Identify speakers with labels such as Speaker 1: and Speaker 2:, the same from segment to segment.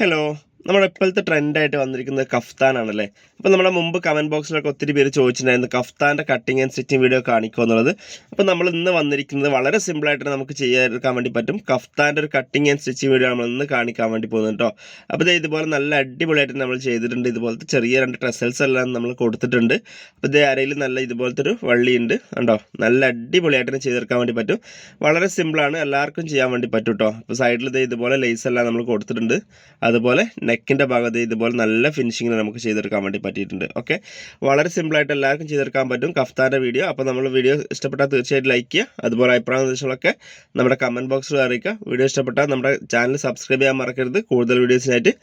Speaker 1: Hello. നമ്മുടെ ഇപ്പോഴത്തെ ട്രെൻഡായിട്ട് വന്നിരിക്കുന്നത് കഫ്താനാണല്ലേ. അപ്പോൾ നമ്മുടെ മുമ്പ് കമൻറ്റ് ബോക്സിലൊക്കെ ഒത്തിരി പേര് ചോദിച്ചിട്ടുണ്ടായിരുന്നു കഫ്താൻ്റെ കട്ടിങ് ആൻഡ് സ്റ്റിച്ചിങ് വീഡിയോ കാണിക്കുമോ എന്നുള്ളത്. അപ്പോൾ നമ്മൾ ഇന്ന് വന്നിരിക്കുന്നത് വളരെ സിമ്പിളായിട്ട് നമുക്ക് ചെയ്യാൻ വേണ്ടി പറ്റും. കഫ്താൻ്റെ ഒരു കട്ടിങ് ആൻഡ് സ്റ്റിച്ചിങ് വീഡിയോ നമ്മൾ ഇന്ന് കാണിക്കാൻ വേണ്ടി പോകുന്നത് കേട്ടോ. അപ്പോൾ ഇത് ഇതുപോലെ നല്ല അടിപൊളിയായിട്ട് നമ്മൾ ചെയ്തിട്ടുണ്ട്. ഇതുപോലത്തെ ചെറിയ 2 ട്രസൽസ് എല്ലാം നമ്മൾ കൊടുത്തിട്ടുണ്ട്. അപ്പോൾ ഇത് അരയിൽ നല്ല ഇതുപോലത്തെ ഒരു വള്ളിയുണ്ട് കണ്ടോ. നല്ല അടിപൊളിയായിട്ട് തന്നെ ചെയ്തെടുക്കാൻ വേണ്ടി പറ്റും. വളരെ സിമ്പിളാണ്, എല്ലാവർക്കും ചെയ്യാൻ വേണ്ടി പറ്റും കേട്ടോ. അപ്പോൾ സൈഡിൽ ഇത് ഇതുപോലെ ലേസ് എല്ലാം നമ്മൾ കൊടുത്തിട്ടുണ്ട്. അതുപോലെ നെക്കിൻ്റെ ഭാഗത്ത് ഇതുപോലെ നല്ല ഫിനിഷിങ്ങിൽ നമുക്ക് ചെയ്തെടുക്കാൻ വേണ്ടി പറ്റിയിട്ടുണ്ട്. ഓക്കെ, വളരെ സിമ്പിളായിട്ട് എല്ലാവർക്കും ചെയ്തെടുക്കാൻ പറ്റും കഫ്താൻ്റെ വീഡിയോ. അപ്പോൾ നമ്മൾ വീഡിയോ ഇഷ്ടപ്പെട്ടാൽ തീർച്ചയായിട്ടും ലൈക്ക് ചെയ്യുക. അതുപോലെ അഭിപ്രായ നിർദ്ദേശങ്ങളൊക്കെ നമ്മുടെ കമൻറ്റ് ബോക്സിൽ അറിയിക്കുക. വീഡിയോ ഇഷ്ടപ്പെട്ടാൽ നമ്മുടെ ചാനൽ സബ്സ്ക്രൈബ് ചെയ്യാൻ മറക്കരുത്. കൂടുതൽ വീഡിയോസിനായിട്ട്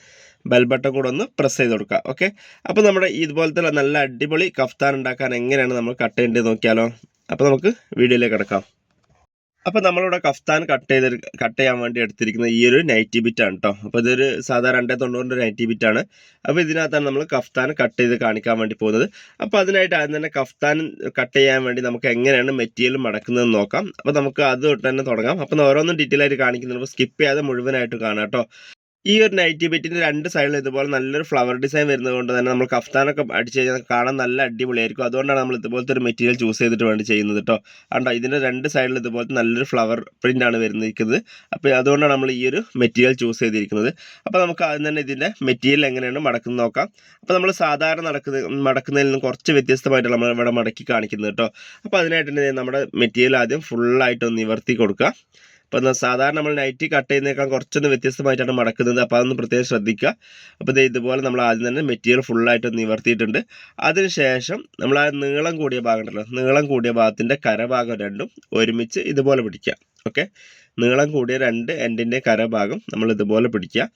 Speaker 1: ബെൽ ബട്ടൺ കൂടെ ഒന്ന് പ്രസ് ചെയ്ത് കൊടുക്കുക. ഓക്കെ, അപ്പോൾ നമ്മുടെ ഇതുപോലത്തെ നല്ല അടിപൊളി കഫ്താൻ ഉണ്ടാക്കാൻ എങ്ങനെയാണ് നമ്മൾ കട്ട് ചെയ്യേണ്ടത് നോക്കിയാലോ. അപ്പോൾ നമുക്ക് വീഡിയോയിലേക്ക് കിടക്കാം. അപ്പോൾ നമ്മളിവിടെ കഫ്താൻ കട്ട് ചെയ്യാൻ വേണ്ടി എടുത്തിരിക്കുന്ന ഈ ഒരു നൈറ്റി ബിറ്റാണ് കേട്ടോ. അപ്പോൾ ഇതൊരു സാധാരണ 290 നൈറ്റി ബിറ്റാണ്. അപ്പോൾ ഇതിനകത്താണ് നമ്മൾ കഫ്താൻ കട്ട് ചെയ്ത് കാണിക്കാൻ വേണ്ടി പോകുന്നത്. അപ്പോൾ അതിനായിട്ട് ആദ്യം തന്നെ കഫ്താൻ കട്ട് ചെയ്യാൻ വേണ്ടി നമുക്ക് എങ്ങനെയാണ് മെറ്റീരിയൽ മടക്കുന്നതെന്ന് നോക്കാം. അപ്പോൾ നമുക്ക് അത് തൊട്ട് തന്നെ തുടങ്ങാം. അപ്പോൾ ഓരോന്നും ഡീറ്റെയിൽ ആയിട്ട് കാണിക്കുന്നുണ്ട്. അപ്പോൾ സ്കിപ്പ് ചെയ്യാതെ മുഴുവനായിട്ട് കാണാം കേട്ടോ. ഈ ഒരു നൈറ്റി ബിറ്റിൻ്റെ 2 സൈഡിൽ ഇതുപോലെ നല്ലൊരു ഫ്ലവർ ഡിസൈൻ വരുന്നത് കൊണ്ട് തന്നെ നമ്മൾ കഫ്താനൊക്കെ അടിച്ച് കഴിഞ്ഞാൽ കാണാൻ നല്ല അടിപൊളിയായിരിക്കും. അതുകൊണ്ടാണ് നമ്മൾ ഇതുപോലത്തെ ഒരു മെറ്റീരിയൽ ചൂസ് ചെയ്തിട്ട് വേണ്ടി ചെയ്യുന്നത് കേട്ടോ. കണ്ടോ, ഇതിൻ്റെ 2 സൈഡിൽ ഇതുപോലത്തെ നല്ലൊരു ഫ്ലവർ പ്രിൻ്റാണ് വരുന്നിരിക്കുന്നത്. അപ്പോൾ അതുകൊണ്ടാണ് നമ്മൾ ഈ ഒരു മെറ്റീരിയൽ ചൂസ് ചെയ്തിരിക്കുന്നത്. അപ്പോൾ നമുക്ക് ആദ്യം തന്നെ ഇതിൻ്റെ മെറ്റീരിയൽ എങ്ങനെയാണ് മടക്കുന്നത് നോക്കാം. അപ്പോൾ നമ്മൾ സാധാരണ മടക്കുന്നതിൽ നിന്നും കുറച്ച് വ്യത്യസ്തമായിട്ടാണ് നമ്മൾ ഇവിടെ മടക്കി കാണിക്കുന്നത് കേട്ടോ. അപ്പോൾ അതിനായിട്ട് തന്നെ നമ്മുടെ മെറ്റീരിയൽ ആദ്യം ഫുള്ളായിട്ടൊന്ന് നിവർത്തി കൊടുക്കുക. അപ്പോൾ സാധാരണ നമ്മൾ നൈറ്റി കട്ട് ചെയ്യുന്നതിനേക്കാൾ കുറച്ചൊന്ന് വ്യത്യസ്തമായിട്ടാണ് മടക്കുന്നത്. അപ്പോൾ അതൊന്ന് പ്രത്യേകം ശ്രദ്ധിക്കുക. അപ്പോൾ ഇതുപോലെ നമ്മൾ ആദ്യം തന്നെ മെറ്റീരിയൽ ഫുള്ളായിട്ട് നിവർത്തിയിട്ടുണ്ട്. അതിനുശേഷം നമ്മൾ ആ നീളം കൂടിയ ഭാഗം ഉണ്ടല്ലോ, നീളം കൂടിയ ഭാഗത്തിൻ്റെ കരഭാഗം രണ്ടും ഒരുമിച്ച് ഇതുപോലെ പിടിക്കുക. ഓക്കെ, നീളം കൂടിയ 2 എൻഡിൻ്റെ കരഭാഗം നമ്മൾ ഇതുപോലെ പിടിക്കുക.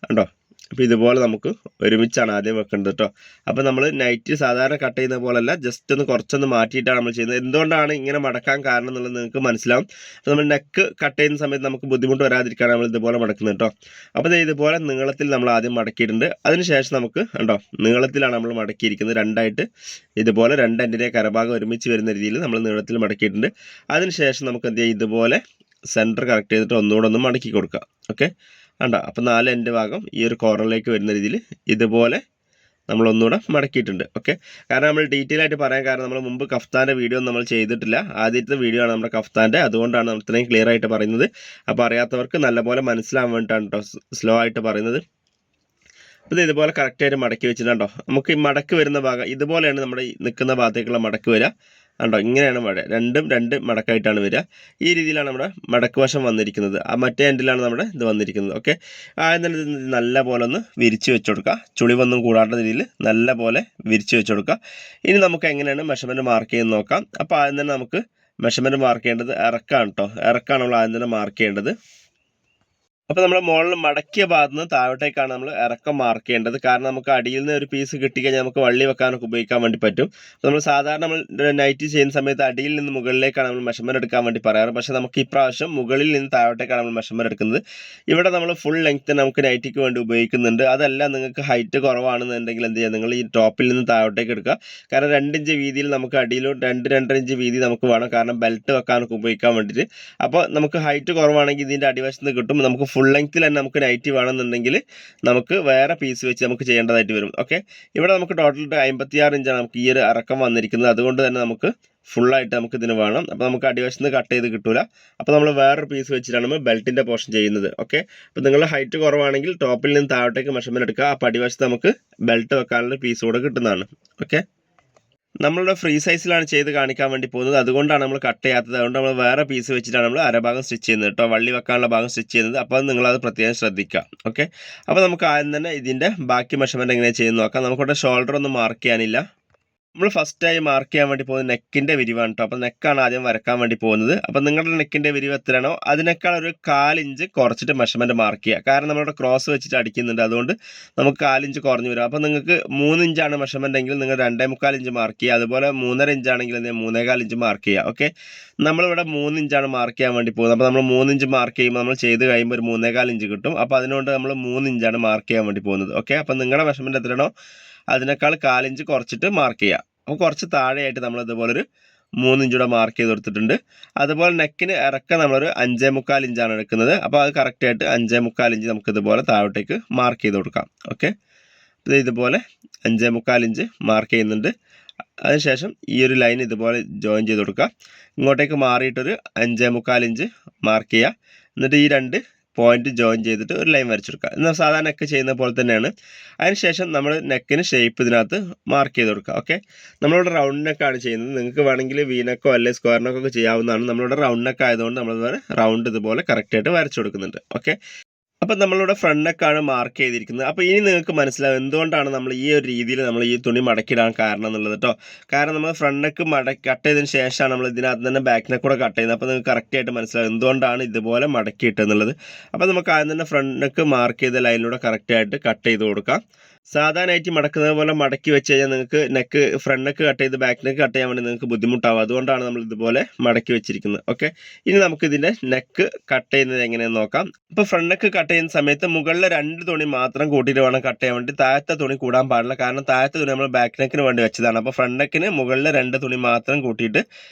Speaker 1: കണ്ടോ, അപ്പോൾ ഇതുപോലെ നമുക്ക് ഒരുമിച്ചാണ് ആദ്യം വെക്കേണ്ടത് കേട്ടോ. അപ്പോൾ നമ്മൾ നൈറ്റ് സാധാരണ കട്ട് ചെയ്യുന്ന പോലെയല്ല, ജസ്റ്റ് ഒന്ന് കുറച്ചൊന്ന് മാറ്റിയിട്ടാണ് നമ്മൾ ചെയ്യുന്നത്. എന്തുകൊണ്ടാണ് ഇങ്ങനെ മടക്കാൻ കാരണം എന്നുള്ളത് നിങ്ങൾക്ക് മനസ്സിലാവും. അപ്പോൾ നമ്മൾ നെക്ക് കട്ട് ചെയ്യുന്ന സമയത്ത് നമുക്ക് ബുദ്ധിമുട്ട് വരാതിരിക്കാണ് നമ്മൾ ഇതുപോലെ മടക്കുന്നത് കേട്ടോ. അപ്പോൾ ഇതുപോലെ നീളത്തിൽ നമ്മൾ ആദ്യം മടക്കിയിട്ടുണ്ട്. അതിനുശേഷം നമുക്ക് കണ്ടോ, നീളത്തിലാണ് നമ്മൾ മടക്കിയിരിക്കുന്നത്. 2ആയിട്ട് ഇതുപോലെ 2 എൻഡിൻ്റെ കരഭാഗം ഒരുമിച്ച് വരുന്ന രീതിയിൽ നമ്മൾ നീളത്തിൽ മടക്കിയിട്ടുണ്ട്. അതിനുശേഷം നമുക്ക് എന്ത് ചെയ്യാം, ഇതുപോലെ സെൻറ്റർ കറക്റ്റ് ചെയ്തിട്ട് ഒന്നുകൂടെ ഒന്ന് മടക്കി കൊടുക്കുക. ഓക്കെ, കണ്ടോ, അപ്പോൾ 4 എൻഡ് ഭാഗം ഈ ഒരു കോർണറിലേക്ക് വരുന്ന രീതിയിൽ ഇതുപോലെ നമ്മളൊന്നുകൂടെ മടക്കിയിട്ടുണ്ട്. ഓക്കെ, കാരണം നമ്മൾ ഡീറ്റെയിൽ ആയിട്ട് പറയാൻ കാരണം നമ്മൾ മുമ്പ് കഫ്താൻ്റെ വീഡിയോ നമ്മൾ ചെയ്തിട്ടില്ല. ആദ്യത്തെ വീഡിയോ ആണ് നമ്മുടെ കഫ്താൻ്റെ, അതുകൊണ്ടാണ് നമ്മൾ ഇത്രയും ക്ലിയർ ആയിട്ട് പറയുന്നത്. അപ്പോൾ അറിയാത്തവർക്ക് നല്ലപോലെ മനസ്സിലാവാൻ വേണ്ടിയിട്ടാണ് കേട്ടോ സ്ലോ ആയിട്ട് പറയുന്നത്. അപ്പോൾ ഇതുപോലെ കറക്റ്റായിട്ട് മടക്കി വെച്ചിട്ടുണ്ടോ. നമുക്ക് ഈ മടക്ക് വരുന്ന ഭാഗം ഇതുപോലെയാണ് നമ്മുടെ നിൽക്കുന്ന ഭാഗത്തേക്കുള്ള മടക്ക് വരിക. കണ്ടോ, ഇങ്ങനെയാണ് രണ്ടും 2 മടക്കായിട്ടാണ് വരിക. ഈ രീതിയിലാണ് നമ്മുടെ മടക്ക് വശം വന്നിരിക്കുന്നത്. ആ മറ്റേ എൻഡിലാണ് നമ്മുടെ ഇത് വന്നിരിക്കുന്നത്. ഓക്കെ, ആദ്യം തന്നെ ഇത് നല്ല പോലെ ഒന്ന് വിരിച്ച് വെച്ച് കൊടുക്കുക. ചുളിവൊന്നും കൂടാത്ത രീതിയിൽ നല്ല പോലെ വിരിച്ച് വെച്ച് കൊടുക്കുക. ഇനി നമുക്ക് എങ്ങനെയാണ് മെഷർമെൻറ്റ് മാർക്ക് ചെയ്യുന്നത് നോക്കാം. അപ്പോൾ ആദ്യം തന്നെ നമുക്ക് മെഷർമെൻറ്റ് മാർക്ക് ചെയ്യേണ്ടത് ഇറക്കാണ് കേട്ടോ. ഇറക്കാണ് നമ്മൾ ആദ്യം തന്നെ മാർക്ക് ചെയ്യേണ്ടത്. അപ്പോൾ നമ്മൾ മുകളിൽ മടക്കിയ ഭാഗത്ത് നിന്ന് താഴോട്ടേക്കാണ് നമ്മൾ ഇറക്കം മാർക്ക് ചെയ്യേണ്ടത്. കാരണം നമുക്ക് അടിയിൽ നിന്ന് ഒരു പീസ് കിട്ടിക്കഴിഞ്ഞാൽ നമുക്ക് വള്ളി വെക്കാനൊക്കെ ഉപയോഗിക്കാൻ വേണ്ടി പറ്റും. നമ്മൾ സാധാരണ നമ്മൾ നൈറ്റി ചെയ്യുന്ന സമയത്ത് അടിയിൽ നിന്ന് മുകളിലേക്കാണ് നമ്മൾ മെഷർമെൻറ്റ് എടുക്കാൻ വേണ്ടി പറയാറ്. പക്ഷേ നമുക്ക് ഇപ്രാവശ്യം മുകളിൽ നിന്ന് താഴോട്ടേക്കാണ് നമ്മൾ മെഷർമെൻറ്റ് എടുക്കുന്നത്. ഇവിടെ നമ്മൾ ഫുൾ ലെങ്ത്ത് നമുക്ക് നൈറ്റിക്ക് വേണ്ടി ഉപയോഗിക്കുന്നുണ്ട്. അതല്ല നിങ്ങൾക്ക് ഹൈറ്റ് കുറവാണെന്നുണ്ടെങ്കിൽ എന്ത് ചെയ്യുക, നിങ്ങൾ ഈ ടോപ്പിൽ നിന്ന് താഴോട്ടേക്ക് എടുക്കുക. കാരണം 2 ഇഞ്ച് വീതിയിൽ നമുക്ക് അടിയിലും 2-2.5 ഇഞ്ച് വീതി നമുക്ക് വേണം. കാരണം ബെൽറ്റ് വെക്കാനൊക്കെ ഉപയോഗിക്കാൻ വേണ്ടിയിട്ട്. അപ്പോൾ നമുക്ക് ഹൈറ്റ് കുറവാണെങ്കിൽ ഇതിൻ്റെ അടിവശത്ത് കിട്ടും. നമുക്ക് ഫുൾ ലെങ്ത്തിൽ തന്നെ നമുക്ക് നൈറ്റി വേണമെന്നുണ്ടെങ്കിൽ നമുക്ക് വേറെ പീസ് വെച്ച് നമുക്ക് ചെയ്യേണ്ടതായിട്ട് വരും. ഓക്കെ, ഇവിടെ നമുക്ക് ടോട്ടൽ 56 ഇഞ്ചാണ് നമുക്ക് ഈ ഒരു ഇറക്കം വന്നിരിക്കുന്നത്. അതുകൊണ്ട് തന്നെ നമുക്ക് ഫുള്ളായിട്ട് നമുക്ക് ഇതിന് വേണം. അപ്പോൾ നമുക്ക് അടിവശത്ത് കട്ട് ചെയ്ത് കിട്ടില്ല. അപ്പോൾ നമ്മൾ വേറൊരു പീസ് വെച്ചിട്ടാണ് നമ്മൾ ബെൽറ്റിൻ്റെ പോർഷൻ ചെയ്യുന്നത്. ഓക്കെ, അപ്പോൾ നിങ്ങൾ ഹൈറ്റ് കുറവാണെങ്കിൽ ടോപ്പിൽ നിന്ന് താഴോട്ടേക്ക് മെഷർമെൻറ്റ് എടുക്കുക. അപ്പോൾ അടിവശത്ത് നമുക്ക് ബെൽറ്റ് വെക്കാനുള്ള പീസ് കൂടെ കിട്ടുന്നതാണ്. ഓക്കെ, നമ്മളുടെ ഫ്രീ സൈസിലാണ് ചെയ്ത് കാണിക്കാൻ വേണ്ടി പോകുന്നത്. അതുകൊണ്ടാണ് നമ്മൾ കട്ട് ചെയ്യാത്തത്. അതുകൊണ്ട് നമ്മൾ വേറെ പീസ് വെച്ചിട്ടാണ് നമ്മൾ അരഭാഗം സ്റ്റിച്ച് ചെയ്യുന്നത് കേട്ടോ, വള്ളി വെക്കാനുള്ള ഭാഗം സ്റ്റിച്ച് ചെയ്യുന്നത്. അപ്പോൾ നിങ്ങളത് പ്രത്യേകം ശ്രദ്ധിക്കുക. ഓക്കെ, അപ്പോൾ നമുക്ക് ആദ്യം തന്നെ ഇതിൻ്റെ ബാക്കി മെഷർമെൻറ്റ് എങ്ങനെ ചെയ്യുന്നത് നോക്കാം. നമുക്കിവിടെ ഷോൾഡർ ഒന്നും മാർക്ക് ചെയ്യാനില്ല. നമ്മൾ ഫസ്റ്റായി മാർക്ക് ചെയ്യാൻ വേണ്ടി പോകുന്നത് നെക്കിൻ്റെ വിരിവാണ് കേട്ടോ. അപ്പോൾ നെക്കാണ് ആദ്യം വരക്കാൻ വേണ്ടി പോകുന്നത്. അപ്പോൾ നിങ്ങളുടെ നെക്കിൻ്റെ വിരിവ് എത്രയാണോ അതിനേക്കാൾ ഒരു 1/4 ഇഞ്ച് കുറച്ചിട്ട് മെഷർമെൻറ്റ് മാർക്ക് ചെയ്യുക. കാരണം നമ്മളിവിടെ ക്രോസ് വെച്ചിട്ട് അടിക്കുന്നുണ്ട്, അതുകൊണ്ട് നമുക്ക് 1/4 ഇഞ്ച് കുറഞ്ഞ് വരും. അപ്പോൾ നിങ്ങൾക്ക് 3 ഇഞ്ചാണ് മെഷർമെൻറ്റ് എങ്കിൽ നിങ്ങൾ 2.25 ഇഞ്ച് മാർക്ക് ചെയ്യുക. അതുപോലെ 3.5 ഇഞ്ചാണെങ്കിൽ 3.25 ഇഞ്ച് മാർക്ക് ചെയ്യുക. ഓക്കെ, നമ്മളിവിടെ 3 ഇഞ്ചാണ് മാർക്ക് ചെയ്യാൻ വേണ്ടി പോകുന്നത്. അപ്പോൾ നമ്മൾ 3 ഇഞ്ച് മാർക്ക് ചെയ്യുമ്പോൾ നമ്മൾ ചെയ്ത് കഴിയുമ്പോൾ ഒരു 3.25 ഇഞ്ച് കിട്ടും. അപ്പോൾ അതിനുകൊണ്ട് നമ്മൾ 3 ഇഞ്ചാണ് മാർക്ക് ചെയ്യാൻ വേണ്ടി പോകുന്നത്. ഓക്കെ, അപ്പോൾ നിങ്ങളുടെ മെഷർമെൻറ്റ് എത്രയാണോ അതിനേക്കാൾ 1/4 ഇഞ്ച് കുറച്ചിട്ട് മാർക്ക് ചെയ്യുക. അപ്പോൾ കുറച്ച് താഴെയായിട്ട് നമ്മൾ ഇതുപോലൊരു 3 ഇഞ്ചൂടെ മാർക്ക് ചെയ്ത് കൊടുത്തിട്ടുണ്ട്. അതുപോലെ നെക്കിന് ഇറക്കം നമ്മളൊരു 5.25 ഇഞ്ചാണ് എടുക്കുന്നത്. അപ്പോൾ അത് കറക്റ്റായിട്ട് 5.25 ഇഞ്ച് നമുക്ക് ഇതുപോലെ താഴോട്ടേക്ക് മാർക്ക് ചെയ്ത് കൊടുക്കാം. ഓക്കെ, ഇതുപോലെ 5.25 ഇഞ്ച് മാർക്ക് ചെയ്യുന്നുണ്ട്. അതിനുശേഷം ഈ ഒരു ലൈൻ ഇതുപോലെ ജോയിൻ ചെയ്ത് കൊടുക്കുക. ഇങ്ങോട്ടേക്ക് മാറിയിട്ടൊരു 5.25 ഇഞ്ച് മാർക്ക് ചെയ്യുക. എന്നിട്ട് ഈ 2 പോയിന്റ് ജോയിൻ ചെയ്തിട്ട് ഒരു ലൈൻ വരച്ചെടുക്കുക. എന്നാൽ സാധാരണ നെക്ക് ചെയ്യുന്ന പോലെ തന്നെയാണ്. അതിനുശേഷം നമ്മൾ നെക്കിന് ഷേപ്പ് ഇതിനകത്ത് മാർക്ക് ചെയ്ത് കൊടുക്കുക. ഓക്കെ, നമ്മളിവിടെ റൗണ്ട് നെക്കാണ് ചെയ്യുന്നത്. നിങ്ങൾക്ക് വേണമെങ്കിൽ വി നെക്കോ അല്ലെങ്കിൽ സ്ക്വയർ നെക്കോ ഒക്കെ ചെയ്യാവുന്നതാണ്. നമ്മളിവിടെ റൗണ്ട് നെക്ക് ആയതുകൊണ്ട് നമ്മളിതുപോലെ റൗണ്ട് ഇതുപോലെ കറക്റ്റായിട്ട് വരച്ചു കൊടുക്കുന്നുണ്ട്. ഓക്കെ, അപ്പം നമ്മളിവിടെ ഫ്രണ്ട് നെക്കാണ് മാർക്ക് ചെയ്തിരിക്കുന്നത്. അപ്പോൾ ഇനി നിങ്ങൾക്ക് മനസ്സിലാവും എന്തുകൊണ്ടാണ് നമ്മൾ ഈ ഒരു രീതിയിൽ നമ്മൾ ഈ തുണി മടക്കിയിടാൻ കാരണം എന്നുള്ളത് കേട്ടോ. കാരണം നമ്മൾ ഫ്രണ്ട് നെക്ക് കട്ട് ചെയ്തതിന് ശേഷമാണ് നമ്മൾ ഇതിനകത്ത് തന്നെ ബാക്ക് നെക്ക് കൂടെ കട്ട് ചെയ്യുന്നത്. അപ്പോൾ നിങ്ങൾക്ക് കറക്റ്റായിട്ട് മനസ്സിലാവും എന്തുകൊണ്ടാണ് ഇതുപോലെ മടക്കിയിട്ടെന്നുള്ളത്. അപ്പോൾ നമുക്ക് ആദ്യം തന്നെ ഫ്രണ്ട് നെക്ക് മാർക്ക് ചെയ്ത ലൈനിലൂടെ കറക്റ്റായിട്ട് കട്ട് ചെയ്ത് കൊടുക്കാം. സാധാരണയായിട്ട് മടക്കുന്നത് പോലെ മടക്കി വെച്ച് കഴിഞ്ഞാൽ നിങ്ങൾക്ക് ഫ്രണ്ട് നെക്ക് കട്ട് ചെയ്ത് ബാക്ക് നെക്ക് കട്ട് ചെയ്യാൻ വേണ്ടി നിങ്ങൾക്ക് ബുദ്ധിമുട്ടാവും. അതുകൊണ്ടാണ് നമ്മൾ ഇതുപോലെ മടക്കി വെച്ചിരിക്കുന്നത്. ഓക്കെ, ഇനി നമുക്ക് ഇതിൻ്റെ നെക്ക് കട്ട് ചെയ്യുന്നത് എങ്ങനെയെന്ന് നോക്കാം. അപ്പോൾ ഫ്രണ്ട് നെക്ക് കട്ട് ചെയ്യുന്ന സമയത്ത് മുകളിലെ 2 തുണി മാത്രം കൂട്ടിയിട്ട് വേണം കട്ട് ചെയ്യാൻ വേണ്ടി. താഴത്തെ തുണി കൂടാൻ പാടില്ല. കാരണം താഴത്തെ തുണി നമ്മൾ ബാക്ക് നെക്കിന് വേണ്ടി വെച്ചതാണ്. അപ്പോൾ ഫ്രണ്ട് നെക്കിന് മുകളിലെ 2 തുണി മാത്രം കൂട്ടിയിട്ട്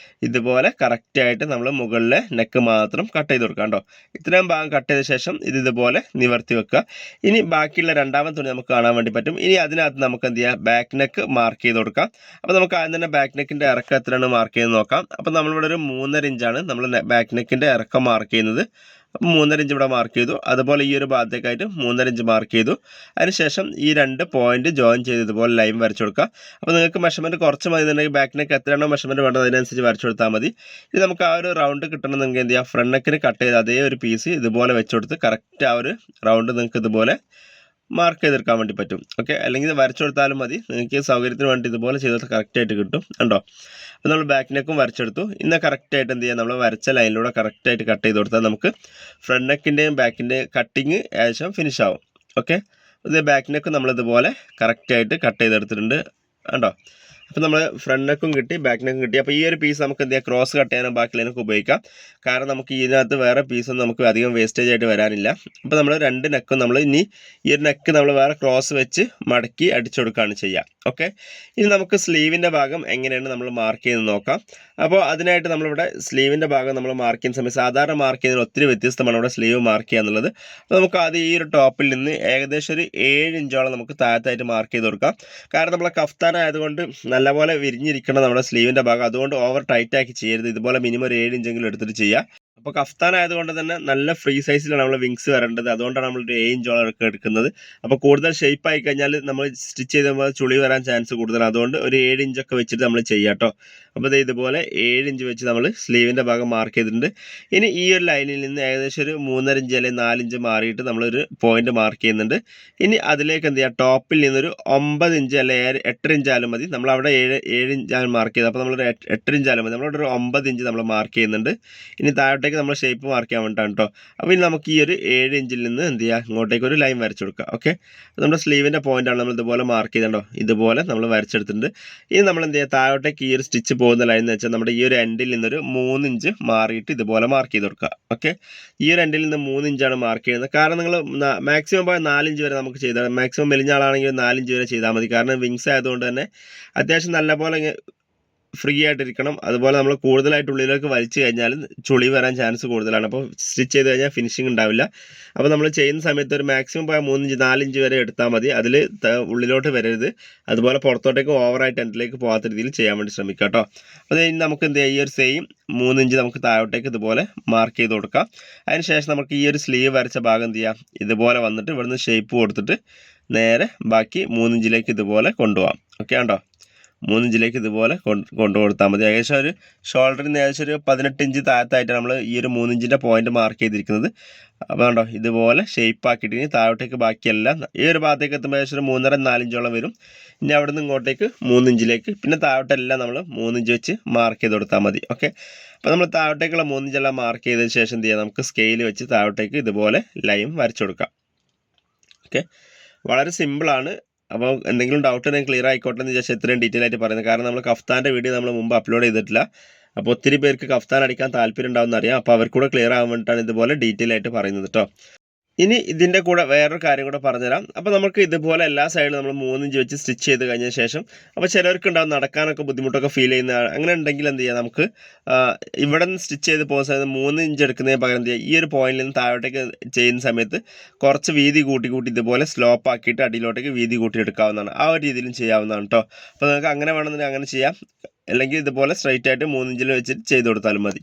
Speaker 1: ഇതുപോലെ കറക്റ്റായിട്ട് നമ്മൾ മുകളിലെ നെക്ക് മാത്രം കട്ട് ചെയ്ത് കൊടുക്കാം കേട്ടോ. ഇത്രയും ഭാഗം കട്ട് ചെയ്ത ശേഷം ഇതുപോലെ നിവർത്തി വെക്കുക. ഇനി ബാക്കിയുള്ള രണ്ടാമത്തെ തുണി നമുക്ക് കാണാൻ വേണ്ടി പറ്റും. ഇനി അതിനകത്ത് നമുക്ക് എന്ത് ചെയ്യാം, ബാക്ക് നെക്ക് മാർക്ക് ചെയ്ത് കൊടുക്കാം. അപ്പോൾ നമുക്ക് ആദ്യം തന്നെ ബാക്ക് നെക്കിൻ്റെ ഇറക്കം എത്രയാണ് മാർക്ക് ചെയ്ത് നോക്കാം. അപ്പോൾ നമ്മളിവിടെ ഒരു 3.5 ഇഞ്ചാണ് നമ്മൾ ബാക്ക് നെക്കിൻ്റെ ഇറക്കം മാർക്ക് ചെയ്യുന്നത്. അപ്പോൾ 3.5 ഇഞ്ച് ഇവിടെ മാർക്ക് ചെയ്തു. അതുപോലെ ഈ ഒരു ഭാഗത്തേക്കായിട്ട് 3.5 ഇഞ്ച് മാർക്ക് ചെയ്തു. അതിനുശേഷം ഈ 2 പോയിന്റ് ജോയിൻ ചെയ്ത് ഇതുപോലെ ലൈൻ വരച്ചു കൊടുക്കുക. അപ്പോൾ നിങ്ങൾക്ക് മെഷർമെൻറ്റ് കുറച്ച് മതി എന്നുണ്ടെങ്കിൽ ബാക്ക് നെക്ക് എത്രയാണോ മെഷർമെൻറ്റ് വേണ്ടത് അതിനനുസരിച്ച് വരച്ചു കൊടുത്താൽ മതി. ഇത് നമുക്ക് ആ ഒരു റൗണ്ട് കിട്ടണമെന്നെങ്കിൽ എന്ത് ചെയ്യുക, ഫ്രണ്ട് നെക്കിന് കട്ട് ചെയ്ത് അതേ ഒരു പീസ് ഇതുപോലെ വെച്ച് കൊടുത്ത് കറക്റ്റ് ആ ഒരു റൗണ്ട് നിങ്ങൾക്ക് ഇതുപോലെ മാർക്ക് ചെയ്തെടുക്കാൻ വേണ്ടി പറ്റും. ഓക്കെ, അല്ലെങ്കിൽ വരച്ചു കൊടുത്താലും മതി. നിങ്ങൾക്ക് സൗകര്യത്തിന് വേണ്ടി ഇതുപോലെ ചെയ്താൽ കറക്റ്റായിട്ട് കിട്ടും. കണ്ടോ, അപ്പോൾ നമ്മൾ ബാക്ക് നെക്കും വരച്ചെടുത്തു. ഇന്ന് കറക്റ്റായിട്ട് എന്ത് ചെയ്യാം, നമ്മൾ വരച്ച ലൈനിലൂടെ കറക്റ്റായിട്ട് കട്ട് ചെയ്ത് കൊടുത്താൽ നമുക്ക് ഫ്രണ്ട് നെക്കിൻ്റെയും ബാക്കിൻ്റെയും കട്ടിങ് ഏകദേശം ഫിനിഷ് ആവും. ഓക്കെ, ഇത് ബാക്ക് നെക്ക് നമ്മളിതുപോലെ കറക്റ്റായിട്ട് കട്ട് ചെയ്തെടുത്തിട്ടുണ്ട്. കണ്ടോ, അപ്പോൾ നമ്മൾ ഫ്രണ്ട് നെക്കും കിട്ടി, ബാക്ക് നെക്കും കിട്ടി. അപ്പോൾ ഈ ഒരു പീസ് നമുക്ക് എന്ത് ചെയ്യാം, ക്രോസ് കട്ട് ചെയ്യാനും ബാക്കിലേക്ക് ഉപയോഗിക്കാം. കാരണം നമുക്ക് ഇതിനകത്ത് വേറെ പീസൊന്നും നമുക്ക് അധികം വേസ്റ്റേജ് ആയിട്ട് വരാനില്ല. അപ്പോൾ നമ്മൾ 2 നെക്കും നമ്മൾ ഇനി ഈ ഒരു നെക്ക് നമ്മൾ വേറെ ക്രോസ് വെച്ച് മടക്കി അടിച്ചു കൊടുക്കുകയാണ് ചെയ്യുക. ഓക്കെ, ഇനി നമുക്ക് സ്ലീവിൻ്റെ ഭാഗം എങ്ങനെയാണ് നമ്മൾ മാർക്ക് ചെയ്ത് നോക്കാം. അപ്പോൾ അതിനായിട്ട് നമ്മളിവിടെ സ്ലീവിൻ്റെ ഭാഗം നമ്മൾ മാർക്ക് ചെയ്യുന്ന സമയത്ത് സാധാരണ മാർക്ക് ചെയ്യുന്നതിന് ഒത്തിരി വ്യത്യസ്തമാണ് ഇവിടെ സ്ലീവ് മാർക്ക് ചെയ്യുക എന്നുള്ളത്. അപ്പോൾ നമുക്ക് ആദ്യം ഈ ഒരു ടോപ്പിൽ നിന്ന് ഏകദേശം ഒരു 7 ഇഞ്ചോളം നമുക്ക് താഴത്തായിട്ട് മാർക്ക് ചെയ്ത് കൊടുക്കാം. കാരണം നമ്മളെ കഫ്താൻ ആയതുകൊണ്ട് നല്ലപോലെ വിരിഞ്ഞിരിക്കണം നമ്മുടെ സ്ലീവിൻ്റെ ഭാഗം. അതുകൊണ്ട് ഓവർ ടൈറ്റ് ആക്കി ചെയ്യരുത്. ഇതുപോലെ മിനിമം ഒരു 7 ഇഞ്ചെങ്കിലും എടുത്തിട്ട് ചെയ്യുക. അപ്പോൾ കഫ്താൻ ആയതുകൊണ്ട് തന്നെ നല്ല ഫ്രീ സൈസിലാണ് നമ്മൾ വിങ്സ് വരേണ്ടത്. അതുകൊണ്ടാണ് നമ്മൾ ഒരു 7 ഇഞ്ചോളം എടുക്കുന്നത്. അപ്പോൾ കൂടുതൽ ഷേപ്പ് ആയി കഴിഞ്ഞാൽ നമ്മൾ സ്റ്റിച്ച് ചെയ്തുമ്പോൾ ചുളി വരാൻ ചാൻസ് കൂടുതലാണ്. അതുകൊണ്ട് ഒരു 7 ഇഞ്ചൊക്കെ വെച്ചിട്ട് നമ്മൾ ചെയ്യാം കേട്ടോ. അപ്പോൾ ഇതുപോലെ 7 ഇഞ്ച് വെച്ച് നമ്മൾ സ്ലീവിൻ്റെ ഭാഗം മാർക്ക് ചെയ്തിട്ടുണ്ട്. ഇനി ഈ ഒരു ലൈനിൽ നിന്ന് ഏകദേശം ഒരു 3.5 ഇഞ്ച് അല്ലെങ്കിൽ 4 ഇഞ്ച് മാറിയിട്ട് നമ്മളൊരു പോയിന്റ് മാർക്ക് ചെയ്യുന്നുണ്ട്. ഇനി അതിലേക്ക് എന്ത് ചെയ്യുക, ടോപ്പിൽ നിന്നൊരു 9 ഇഞ്ച് അല്ലെങ്കിൽ 8 ഇഞ്ച് ആയാലും മതി. നമ്മളവിടെ 7 ഇഞ്ചാണ് മാർക്ക് ചെയ്തത്. അപ്പോൾ നമ്മളൊരു 8 ഇഞ്ച് ആയാലും മതി. നമ്മളവിടെ ഒരു 9 ഇഞ്ച് നമ്മൾ മാർക്ക് ചെയ്യുന്നുണ്ട്. ഇനി താഴോട്ടേക്ക് നമ്മൾ ഷേപ്പ് മാർക്ക് ചെയ്യാൻ വേണ്ടിയിട്ടാണ് കേട്ടോ. അപ്പോൾ ഇനി നമുക്ക് ഈ ഒരു 7 ഇഞ്ചിൽ നിന്ന് എന്ത് ചെയ്യുക, ഇങ്ങോട്ടേക്ക് ഒരു ലൈൻ വരച്ചു കൊടുക്കുക. ഓക്കെ, നമ്മുടെ സ്ലീവിൻ്റെ പോയിൻ്റാണ് നമ്മൾ ഇതുപോലെ മാർക്ക് ചെയ്തിട്ടുണ്ടോ, ഇതുപോലെ നമ്മൾ വരച്ചെടുത്തിട്ടുണ്ട്. ഇനി നമ്മൾ എന്ത് ചെയ്യുക, താഴോട്ടേക്ക് ഈ ഒരു സ്റ്റിച്ച് പോകുന്ന ലൈൻ എന്ന് വെച്ചാൽ നമ്മുടെ ഈ ഒരു എൻഡിൽ നിന്നൊരു 3 ഇഞ്ച് മാറിയിട്ട് ഇതുപോലെ മാർക്ക് ചെയ്ത് കൊടുക്കുക. ഓക്കെ, ഈ ഒരു എൻഡിൽ നിന്ന് 3 ഇഞ്ചാണ് മാർക്ക് ചെയ്യുന്നത്. കാരണം നിങ്ങൾ മാക്സിമം പോയാൽ 4 ഇഞ്ച് വരെ നമുക്ക് ചെയ്താൽ, മാക്സിമം മെലിഞ്ഞ ആളാണെങ്കിൽ 4 ഇഞ്ച് വരെ ചെയ്താൽ മതി. കാരണം വിങ്സ് ആയതുകൊണ്ട് തന്നെ അത്യാവശ്യം നല്ലപോലെ ഫ്രീ ആയിട്ടിരിക്കണം. അതുപോലെ നമ്മൾ കൂടുതലായിട്ട് ഉള്ളിലേക്ക് വലിച്ചു കഴിഞ്ഞാൽ ചുളി വരാൻ ചാൻസ് കൂടുതലാണ്. അപ്പോൾ സ്റ്റിച്ച് ചെയ്ത് കഴിഞ്ഞാൽ ഫിനിഷിംഗ് ഉണ്ടാവില്ല. അപ്പോൾ നമ്മൾ ചെയ്യുന്ന സമയത്ത് ഒരു മാക്സിമം പോയാൽ 3 ഇഞ്ച് 4 ഇഞ്ച് വരെ എടുത്താൽ മതി. അതിൽ ഉള്ളിലോട്ട് വരരുത്. അതുപോലെ പുറത്തോട്ടേക്ക് ഓവറായിട്ട് എൻഡിലേക്ക് പോകാത്ത രീതിയിൽ ചെയ്യാൻ വേണ്ടി ശ്രമിക്കുക കേട്ടോ. അപ്പോൾ ഇനി നമുക്ക് എന്ത് ചെയ്യാം, ഈ ഒരു സെയിം 3 ഇഞ്ച് നമുക്ക് താഴോട്ടേക്ക് ഇതുപോലെ മാർക്ക് ചെയ്ത് കൊടുക്കാം. അതിനുശേഷം നമുക്ക് ഈ ഒരു സ്ലീവ് വരച്ച ഭാഗം എന്ത് ചെയ്യാം, ഇതുപോലെ വന്നിട്ട് ഇവിടുന്ന് ഷേപ്പ് കൊടുത്തിട്ട് നേരെ ബാക്കി 3 ഇഞ്ചിലേക്ക് ഇതുപോലെ കൊണ്ടുപോകാം. ഓക്കെ ഉണ്ടോ, 3 ഇഞ്ചിലേക്ക് ഇതുപോലെ കൊണ്ടു കൊടുത്താൽ മതി. ഏകദേശം ഒരു ഷോൾഡറിൽ നിന്ന് ഏകദേശം ഒരു 18 ഇഞ്ച് താഴത്തായിട്ട് നമ്മൾ ഈ ഒരു 3 ഇഞ്ചിൻ്റെ പോയിന്റ് മാർക്ക് ചെയ്തിരിക്കുന്നത്. അപ്പോൾ കണ്ടോ, ഇതുപോലെ ഷേപ്പ് ആക്കിയിട്ട് ഇനി താഴോട്ടേക്ക് ബാക്കിയെല്ലാം ഈ ഒരു ഭാഗത്തേക്ക് എത്തുമ്പോൾ ഏകദേശം ഒരു 3.5-4 ഇഞ്ചോളം വരും. ഇനി അവിടെ നിന്ന് ഇങ്ങോട്ടേക്ക് 3 ഇഞ്ചിലേക്ക്, പിന്നെ താഴോട്ടെല്ലാം നമ്മൾ 3 ഇഞ്ച് വെച്ച് മാർക്ക് ചെയ്ത് കൊടുത്താൽ മതി. ഓക്കെ, അപ്പോൾ നമ്മൾ താഴോട്ടേക്കുള്ള 3 ഇഞ്ചെല്ലാം മാർക്ക് ചെയ്തതിന് ശേഷം എന്ത് ചെയ്യാം, നമുക്ക് സ്കെയിൽ വെച്ച് താഴോട്ടേക്ക് ഇതുപോലെ ലൈൻ വരച്ചു കൊടുക്കാം. ഓക്കെ, വളരെ സിമ്പിളാണ്. അപ്പോൾ എന്തെങ്കിലും ഡൗട്ട് ഉണ്ടെങ്കിൽ ക്ലിയർ ആയിക്കോട്ടെ എന്ന് വിചാരിച്ചാൽ ഇത്രയും ഡീറ്റെയിൽ ആയിട്ട് പറയുന്നത്. കാരണം നമ്മൾ കഫ്താൻ്റെ വീഡിയോ നമ്മൾ മുമ്പ് അപ്ലോഡ് ചെയ്തിട്ടില്ല. അപ്പോൾ ഒത്തിരി പേർക്ക് കഫ്താൻ അടിക്കാൻ താല്പര്യം ഉണ്ടാവുമെന്ന് അറിയാം. അപ്പോൾ അവർക്കൂടെ ക്ലിയർ ആകാൻ വേണ്ടിയിട്ടാണ് ഇതുപോലെ ഡീറ്റെയിൽ ആയിട്ട് പറയുന്നത് കേട്ടോ. ഇനി ഇതിൻ്റെ കൂടെ വേറൊരു കാര്യം കൂടെ പറഞ്ഞുതരാം. അപ്പോൾ നമുക്ക് ഇതുപോലെ എല്ലാ സൈഡിലും നമ്മൾ 3 ഇഞ്ച് വെച്ച് സ്റ്റിച്ച് ചെയ്ത് കഴിഞ്ഞ ശേഷം അപ്പോൾ ചിലർക്ക് ഉണ്ടാവും നടക്കാനൊക്കെ ബുദ്ധിമുട്ടൊക്കെ ഫീൽ ചെയ്യുന്ന അങ്ങനെ ഉണ്ടെങ്കിൽ എന്ത് ചെയ്യുക, നമുക്ക് ഇവിടെ നിന്ന് സ്റ്റിച്ച് ചെയ്ത് പോകുന്ന സമയത്ത് 3 ഇഞ്ച് എടുക്കുന്നതിന് പകരം എന്ത് ചെയ്യുക, ഈ ഒരു പോയിന്റിൽ നിന്ന് താഴോട്ടേക്ക് ചെയ്യുന്ന സമയത്ത് കുറച്ച് വീതി കൂട്ടി ഇതുപോലെ സ്ലോപ്പ് ആക്കിയിട്ട് അടിയിലോട്ടേക്ക് വീതി കൂട്ടി എടുക്കാവുന്നതാണ്. ആ ഒരു രീതിയിലും ചെയ്യാവുന്നതാണ് കേട്ടോ. അപ്പോൾ നിങ്ങൾക്ക് അങ്ങനെ വേണമെന്നുണ്ടെങ്കിൽ അങ്ങനെ ചെയ്യാം, അല്ലെങ്കിൽ ഇതുപോലെ സ്ട്രൈറ്റ് ആയിട്ട് 3 ഇഞ്ചിൽ വെച്ചിട്ട് ചെയ്ത് കൊടുത്താലും മതി.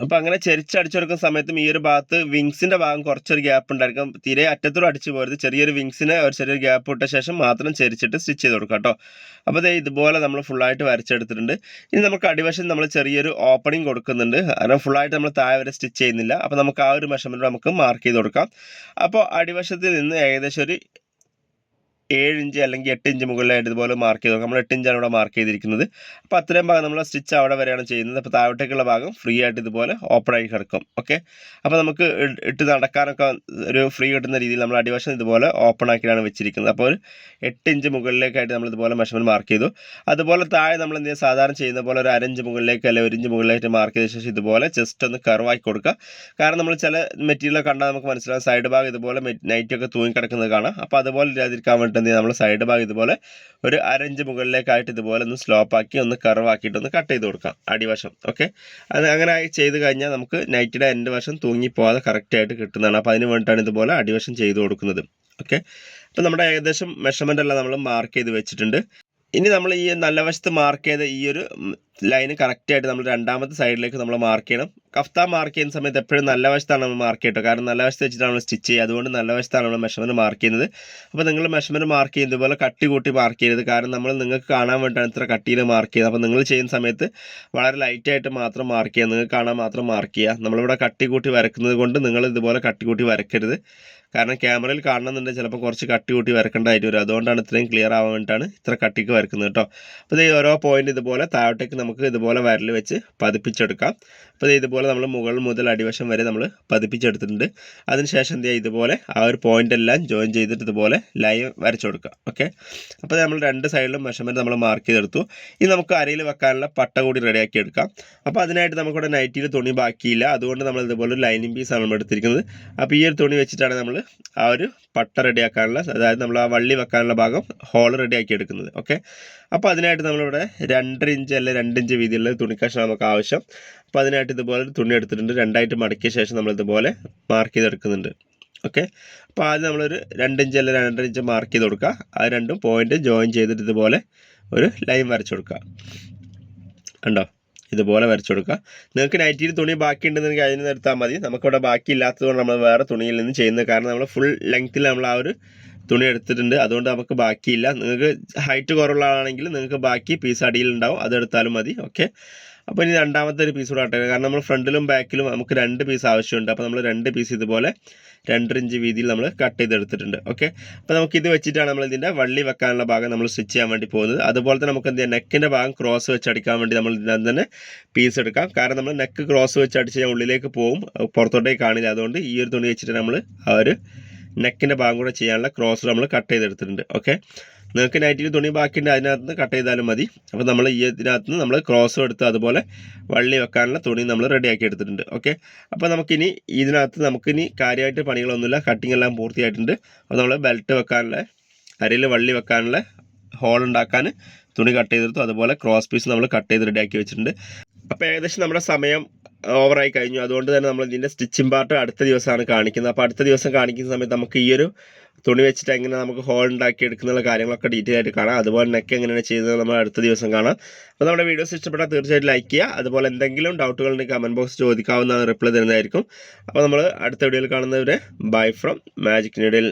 Speaker 1: അപ്പോൾ അങ്ങനെ ചെരിച്ചടിച്ചെടുക്കുന്ന സമയത്തും ഈ ഒരു ഭാഗത്ത് വിങ്സിൻ്റെ ഭാഗം കുറച്ചൊരു ഗ്യാപ്പ് ഉണ്ടായിരിക്കും. തീരെ അറ്റത്തോടെ അടിച്ചു പോരുത്, ചെറിയൊരു വിങ്സിന് ഒരു ചെറിയൊരു ഗ്യാപ്പ് ഇട്ട ശേഷം മാത്രം ചെരിച്ചിട്ട് സ്റ്റിച്ച് ചെയ്ത് കൊടുക്കാം കേട്ടോ. അപ്പോൾ ഇതുപോലെ നമ്മൾ ഫുള്ളായിട്ട് വരച്ചെടുത്തിട്ടുണ്ട്. ഇനി നമുക്ക് അടിവശം നമ്മൾ ചെറിയൊരു ഓപ്പണിംഗ് കൊടുക്കുന്നുണ്ട്, കാരണം ഫുള്ളായിട്ട് നമ്മൾ താഴെ വരെ സ്റ്റിച്ച് ചെയ്യുന്നില്ല. അപ്പോൾ നമുക്ക് ആ ഒരു മെഷർമെൻറ്റ് നമുക്ക് മാർക്ക് ചെയ്ത് കൊടുക്കാം. അപ്പോൾ അടിവശത്തിൽ നിന്ന് ഏകദേശം ഒരു 7 ഇഞ്ച് അല്ലെങ്കിൽ 8 ഇഞ്ച് മുകളിലായിട്ട് ഇതുപോലെ മാർക്ക് ചെയ്ത് നമ്മൾ 8 ഇഞ്ചാണ് ഇവിടെ മാർക്ക് ചെയ്തിരിക്കുന്നത്. അപ്പോൾ അത്രയും ഭാഗം നമ്മൾ സ്റ്റിച്ച് അവിടെ വരെയാണ് ചെയ്യുന്നത്. അപ്പോൾ താഴോട്ടേക്കുള്ള ഭാഗം ഫ്രീ ആയിട്ട് ഇതുപോലെ ഓപ്പൺ ആയി കിടക്കും. ഓക്കെ, അപ്പോൾ നമുക്ക് ഇട്ട് നടക്കാനൊക്കെ ഒരു ഫ്രീ കിട്ടുന്ന രീതിയിൽ നമ്മൾ അടിവശം ഇതുപോലെ ഓപ്പൺ ആക്കിയാണ് വെച്ചിരിക്കുന്നത്. അപ്പോൾ ഒരു 8 ഇഞ്ച് മുകളിലേക്കായിട്ട് നമ്മൾ ഇതുപോലെ മെഷർമെൻറ്റ് മാർക്ക് ചെയ്തു. അതുപോലെ താഴെ നമ്മൾ എന്ത് ചെയ്യുക, സാധാരണ ചെയ്യുന്ന പോലെ ഒരു 1/2 ഇഞ്ച് മുകളിലേക്ക് അല്ലെങ്കിൽ 1 ഇഞ്ച് മുകളിലായിട്ട് മാർക്ക് ചെയ്ത ശേഷം ഇതുപോലെ ജസ്റ്റ് ഒന്ന് കർവാക്കി കൊടുക്കുക. കാരണം നമ്മൾ ചില മെറ്റീരിയൽ കണ്ടാൽ നമുക്ക് മനസ്സിലാവും സൈഡ് ഭാഗം ഇതുപോലെ നൈറ്റൊക്കെ തൂങ്ങിക്കിടക്കുന്നത് കാണാം. അപ്പോൾ അതുപോലെ ഇല്ലാതിരിക്കാൻ വേണ്ടി നമ്മൾ സൈഡ് ഭാഗം ഇതുപോലെ ഒരു 1/2 ഇഞ്ച് മുകളിലേക്കായിട്ട് ഇതുപോലെ ഒന്ന് സ്ലോപ്പ് ആക്കി ഒന്ന് കർവാക്കിയിട്ട് ഒന്ന് കട്ട് ചെയ്ത് കൊടുക്കാം അടിവശം. ഓക്കെ, അത് അങ്ങനെ ചെയ്ത് കഴിഞ്ഞാൽ നമുക്ക് നൈറ്റിയുടെ എൻഡ് വശം തൂങ്ങിപ്പോകാതെ കറക്റ്റായിട്ട് കിട്ടുന്നതാണ്. അപ്പോൾ അതിന് വേണ്ടിയിട്ടാണ് ഇതുപോലെ അടിവശം ചെയ്ത് കൊടുക്കുന്നത്. ഓക്കെ, അപ്പോൾ നമ്മുടെ ഏകദേശം മെഷർമെൻ്റ് എല്ലാം നമ്മൾ മാർക്ക് ചെയ്ത് വെച്ചിട്ടുണ്ട്. ഇനി നമ്മൾ ഈ നല്ല വശത്ത് മാർക്ക് ചെയ്ത ഈ ഒരു ലൈന് കറക്റ്റായിട്ട് നമ്മൾ രണ്ടാമത്തെ സൈഡിലേക്ക് നമ്മൾ മാർക്ക് ചെയ്യണം. കഫ്താൻ മാർക്ക് ചെയ്യുന്ന സമയത്ത് എപ്പോഴും നല്ല വശത്താണ് നമ്മൾ മാർക്ക് ചെയ്യട്ടോ, കാരണം നല്ല വശത്ത് വെച്ചിട്ടാണ് നമ്മൾ സ്റ്റിച്ച് ചെയ്യുക. അതുകൊണ്ട് നല്ല വശത്താണ് നമ്മൾ മെഷർമെൻറ്റ് മാർക്ക് ചെയ്യുന്നത്. അപ്പോൾ നിങ്ങൾ മെഷർമെൻറ്റ് മാർക്ക് ചെയ്യുന്നത് പോലെ കട്ടി കൂട്ടി മാർക്ക് ചെയ്യരുത്, കാരണം നമ്മൾ നിങ്ങൾക്ക് കാണാൻ വേണ്ടിയിട്ടാണ് ഇത്ര കട്ടിയിൽ മാർക്ക് ചെയ്യുന്നത്. അപ്പോൾ നിങ്ങൾ ചെയ്യുന്ന സമയത്ത് വളരെ ലൈറ്റായിട്ട് മാത്രം മാർക്ക് ചെയ്യുക, നിങ്ങൾക്ക് കാണാൻ മാത്രം മാർക്ക് ചെയ്യുക. നമ്മളിവിടെ കട്ടി കൂട്ടി വരക്കുന്നത് കൊണ്ട് നിങ്ങൾ ഇതുപോലെ കട്ടി കൂട്ടി വരക്കരുത്, കാരണം ക്യാമറയിൽ കാണണമെന്നുണ്ടെങ്കിൽ ചിലപ്പോൾ കുറച്ച് കട്ടി കൂട്ടി വരക്കേണ്ടതായിട്ട് വരും. അതുകൊണ്ടാണ് ഇത്രയും ക്ലിയർ ആവാൻ വേണ്ടിയിട്ടാണ് ഇത്ര കട്ടിക്ക് വരക്കുന്നത് കേട്ടോ. അപ്പോൾ ഓരോ പോയിന്റ് ഇതുപോലെ താഴോട്ടേക്ക് നമുക്ക് ഇതുപോലെ വിരൽ വെച്ച് പതിപ്പിച്ചെടുക്കാം. അപ്പോൾ ഇതുപോലെ നമ്മൾ മുകൾ മുതൽ അടിവശം വരെ നമ്മൾ പതിപ്പിച്ചെടുത്തിട്ടുണ്ട്. അതിനുശേഷം എന്ത് ചെയ്യുക, ഇതുപോലെ ആ ഒരു പോയിന്റ് എല്ലാം ജോയിൻ ചെയ്തിട്ട് ഇതുപോലെ ലൈൻ വരച്ചു കൊടുക്കുക. ഓക്കെ, അപ്പോൾ നമ്മൾ രണ്ട് സൈഡിലും മെഷർമെൻറ്റ് നമ്മൾ മാർക്ക് ചെയ്തെടുത്തു. ഇനി നമുക്ക് അരയിൽ വെക്കാനുള്ള പട്ട കൂടി റെഡിയാക്കി എടുക്കാം. അപ്പോൾ അതിനായിട്ട് നമുക്കിവിടെ നൈറ്റിയിൽ തുണി ബാക്കിയില്ല, അതുകൊണ്ട് നമ്മൾ ഇതുപോലെ ഒരു ലൈനിങ് പീസാണ് നമ്മൾ എടുത്തിരിക്കുന്നത്. അപ്പോൾ ഈ ഒരു തുണി വെച്ചിട്ടാണ് നമ്മൾ ആ ഒരു പട്ട റെഡിയാക്കാനുള്ള, അതായത് നമ്മൾ ആ വള്ളി വെക്കാനുള്ള ഭാഗം ഹോൾ റെഡിയാക്കി എടുക്കുന്നത്. ഓക്കെ, അപ്പോൾ അതിനായിട്ട് നമ്മളിവിടെ 2.5 ഇഞ്ച് അല്ലെങ്കിൽ 2 ഇഞ്ച് വീതിയുള്ള തുണിക്കഷ്ണം നമുക്ക് ആവശ്യം. അപ്പോൾ അതിനായിട്ട് ഇതുപോലെ തുണി എടുത്തിട്ടുണ്ട്, രണ്ടായിട്ട് മടക്കിയ ശേഷം നമ്മൾ ഇതുപോലെ മാർക്ക് ചെയ്തെടുക്കുന്നുണ്ട്. ഓക്കെ, അപ്പോൾ ആദ്യം നമ്മളൊരു 2 ഇഞ്ച് അല്ലെങ്കിൽ 2.5 ഇഞ്ച് മാർക്ക് ചെയ്ത് കൊടുക്കുക. ആ രണ്ടും പോയിന്റ് ജോയിൻ ചെയ്തിട്ട് ഇതുപോലെ ഒരു ലൈൻ വരച്ചു കൊടുക്കുക. കണ്ടോ, ഇതുപോലെ വരച്ചു കൊടുക്കുക. നിങ്ങൾക്ക് നൈറ്റിയിൽ തുണി ബാക്കി ഉണ്ടെന്നുണ്ടെങ്കിൽ അതിന് നിർത്താൽ മതി. നമുക്കിവിടെ ബാക്കി ഇല്ലാത്തതുകൊണ്ട് നമ്മൾ വേറെ തുണിയിൽ നിന്ന് ചെയ്യുന്നത്, കാരണം നമ്മൾ ഫുൾ ലെങ്ത്തിൽ നമ്മൾ ആ ഒരു തുണി എടുത്തിട്ടുണ്ട്, അതുകൊണ്ട് നമുക്ക് ബാക്കിയില്ല. നിങ്ങൾക്ക് ഹൈറ്റ് കുറവുള്ള ആളാണെങ്കിൽ നിങ്ങൾക്ക് ബാക്കി പീസ് അടിയിലുണ്ടാവും, അതെടുത്താലും മതി. ഓക്കെ, അപ്പോൾ ഇനി രണ്ടാമത്തെ ഒരു പീസ് കൂടെ ആട്ടെ, കാരണം നമ്മൾ ഫ്രണ്ടിലും ബാക്കിലും നമുക്ക് 2 പീസ് ആവശ്യമുണ്ട്. അപ്പോൾ നമ്മൾ 2 പീസ് ഇതുപോലെ 2.5 ഇഞ്ച് വീതിയിൽ നമ്മൾ കട്ട് ചെയ്തെടുത്തിട്ടുണ്ട്. ഓക്കെ, അപ്പോൾ നമുക്ക് ഇത് വെച്ചിട്ടാണ് നമ്മൾ ഇതിൻ്റെ വള്ളി വെക്കാനുള്ള ഭാഗം നമ്മൾ സ്റ്റിച്ച് ചെയ്യാൻ വേണ്ടി പോകുന്നത്. അതുപോലെ തന്നെ നമുക്ക് എന്ത് ചെയ്യാം, നെക്കിൻ്റെ ഭാഗം ക്രോസ് വെച്ച് അടിക്കാൻ വേണ്ടി നമ്മൾ ഇതിനകത്ത് തന്നെ പീസ് എടുക്കാം. കാരണം നമ്മൾ നെക്ക് ക്രോസ് വെച്ച് അടിച്ച് കഴിഞ്ഞാൽ ഉള്ളിലേക്ക് പോകും, പുറത്തോട്ടേക്ക് കാണില്ല. അതുകൊണ്ട് ഈ ഒരു തുണി വെച്ചിട്ട് നമ്മൾ ആ ഒരു നെക്കിൻ്റെ ഭാഗം കൂടെ ചെയ്യാനുള്ള ക്രോസ് നമ്മൾ കട്ട് ചെയ്തെടുത്തിട്ടുണ്ട്. ഓക്കെ, നിങ്ങൾക്ക് നൈറ്റിൽ തുണി ബാക്കിയുണ്ട്, അതിനകത്ത് നിന്ന് കട്ട് ചെയ്താലും മതി. അപ്പോൾ നമ്മൾ ഈ ഇതിനകത്ത് നിന്ന് നമ്മൾ ക്രോസും എടുത്ത് അതുപോലെ വള്ളി വെക്കാനുള്ള തുണി നമ്മൾ റെഡിയാക്കി എടുത്തിട്ടുണ്ട്. ഓക്കെ, അപ്പോൾ നമുക്കിനി ഇതിനകത്ത് നമുക്കിനി കാര്യമായിട്ട് പണികളൊന്നുമില്ല, കട്ടിങ് എല്ലാം പൂർത്തിയായിട്ടുണ്ട്. അപ്പോൾ നമ്മൾ ബെൽറ്റ് വെക്കാനുള്ള, അരയിൽ വള്ളി വെക്കാനുള്ള ഹോൾ ഉണ്ടാക്കാൻ തുണി കട്ട് ചെയ്തെടുത്തു. അതുപോലെ ക്രോസ് പീസ് നമ്മൾ കട്ട് ചെയ്ത് റെഡിയാക്കി വെച്ചിട്ടുണ്ട്. അപ്പോൾ ഏകദേശം നമ്മുടെ സമയം ഓവറായി കഴിഞ്ഞു. അതുകൊണ്ട് തന്നെ നമ്മൾ ഇതിൻ്റെ സ്റ്റിച്ചിങ് പാർട്ട് അടുത്ത ദിവസമാണ് കാണിക്കുന്നത്. അപ്പോൾ അടുത്ത ദിവസം കാണിക്കുന്ന സമയത്ത് നമുക്ക് ഈ ഒരു തുണി വെച്ചിട്ട് എങ്ങനെ നമുക്ക് ഹോൾ ഉണ്ടാക്കി എടുക്കുന്ന കാര്യങ്ങളൊക്കെ ഡീറ്റെയിൽ ആയിട്ട് കാണാം. അതുപോലെ നെക്ക് എങ്ങനെയാണ് ചെയ്യുന്നത് നമ്മൾ അടുത്ത ദിവസം കാണാം. അപ്പോൾ നമ്മുടെ വീഡിയോസ് ഇഷ്ടപ്പെട്ടാൽ തീർച്ചയായിട്ടും ലൈക്ക് ചെയ്യുക. അതുപോലെ എന്തെങ്കിലും ഡൗട്ടുകൾ ഉണ്ടെങ്കിൽ കമൻറ്റ് ബോക്സ് ചോദിക്കാവുന്നതാണ്, റിപ്ലൈ തരുന്നതായിരിക്കും. അപ്പോൾ നമ്മൾ അടുത്ത വീഡിയോയിൽ കാണുന്നവരെ ബൈ ഫ്രം മാജിക് നീഡിൽ.